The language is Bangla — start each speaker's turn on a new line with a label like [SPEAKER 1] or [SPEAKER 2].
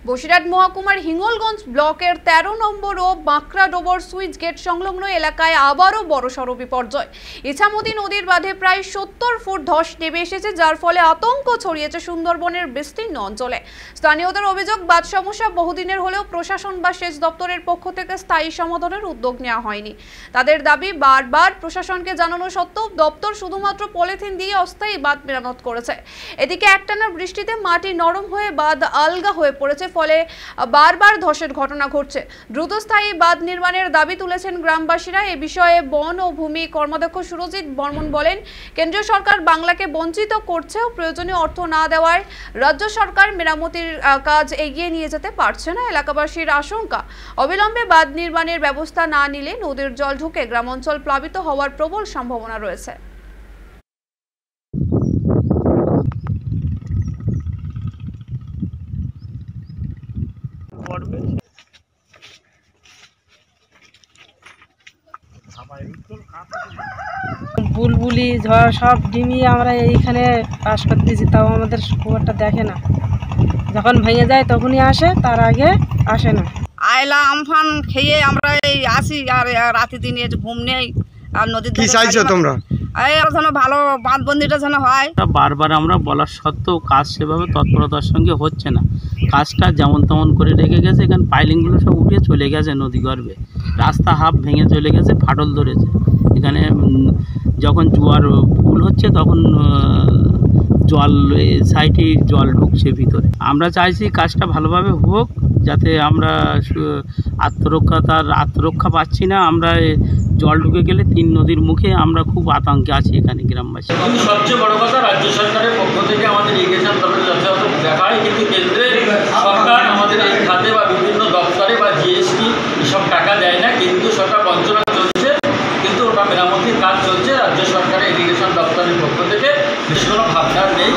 [SPEAKER 1] বসিরহাট মহকুমার হিঙ্গলগঞ্জ ব্লকের ১৩ নম্বর ও বাঁকড়া ডোবর সুইচ গেট সংলগ্ন এলাকায় আবারও বড়সড় বিপর্যয়। ইছামতি নদীর বাঁধে প্রায় ৭০ ফুট ধস নেমে এসেছে, যার ফলে আতঙ্ক ছড়িয়েছে সুন্দরবনের বিস্তীর্ণ অঞ্চলে। স্থানীয়দের অভিযোগ, বাঁধ সমস্যা বহুদিনের হলেও প্রশাসন বা সেচ দপ্তরের পক্ষ থেকে স্থায়ী সমাধানের উদ্যোগ নেওয়া হয়নি। তাদের দাবি, বারবার প্রশাসনকে জানানো সত্ত্বেও দপ্তর শুধুমাত্র পলিথিন দিয়ে অস্থায়ী বাঁধ মেরামত করেছে। এদিকে একটানা বৃষ্টিতে মাটি নরম হয়ে বাঁধ আলগা হয়ে পড়েছে, ফলে বারবার ধসের ঘটনা ঘটছে। দ্রুতস্থায়ী বাঁধ নির্মাণের দাবি তুলেছেন গ্রামবাসীরা। এ বিষয়ে বন ও ভূমি কর্মাধ্যক্ষ সুরজিৎ বর্মন বলেন, কেন্দ্রীয় সরকার বাংলাকে বঞ্চিত করছে ও প্রয়োজনীয় অর্থ না দেওয়ায় রাজ্য সরকার মেরামতির কাজ এগিয়ে নিয়ে যেতে পারছে না। এলাকাবাসীর আশঙ্কা, অবিলম্বে বাঁধ নির্মাণের ব্যবস্থা না নিলে নদীর জল ঢুকে গ্রামাঞ্চল প্লাবিত হওয়ার প্রবল সম্ভাবনা রয়েছে।
[SPEAKER 2] বুলবুলি ঝড় সব ডিমিয়ে আমরা এইখানে পাস করতেছি, তাও আমাদের খুব একটা দেখে না। যখন ভেঙে যায় তখনই আসে, তার আগে আসে না।
[SPEAKER 3] আয়লা আমফান খেয়ে আমরা এই আসি, আর রাতে দিনে ঘুম নেই। আর নদীর
[SPEAKER 4] কি চাইছো তোমরা?
[SPEAKER 3] যেন ভালো বাঁধবন্দিটা যেন হয়।
[SPEAKER 5] বারবার আমরা বলার সত্ত্বেও কাজ সেভাবে তৎপরতার সঙ্গে হচ্ছে না। কাজটা যেমন তেমন করে রেখে গেছে। এখানে পাইলিংগুলো সব উঠে চলে গেছে নদী গর্ভে, রাস্তা হাফ ভেঙে চলে গেছে, ফাটল ধরেছে। এখানে যখন জোয়ার ফুল হচ্ছে তখন জল সাইডে জল ঢুকছে ভিতরে। আমরা চাইছি কাজটা ভালোভাবে হোক, যাতে আমরা আত্মরক্ষা পাচ্ছি না। আমরা জল ঢুকে গেলে ৩ নদীর মুখে আমরা খুব আতঙ্কে আছি এখানে গ্রামবাসী।
[SPEAKER 6] কিন্তু সবচেয়ে বড় কথা, রাজ্য সরকারের পক্ষ থেকে আমাদের ইরিগেশন দপ্তরে যথাযথ দেখা হয়, কিন্তু কেন্দ্রের সরকার আমাদের এই খাতে বা বিভিন্ন দপ্তরে বা জিএসটি এসব টাকা দেয় না। কিন্তু সরকার বঞ্চনা চলছে, কিন্তু ওটা মেরামতির কাজ চলছে। রাজ্য সরকারের ইরিগেশন দপ্তরের পক্ষ থেকে বেশ কোনো ভাবনা নেই।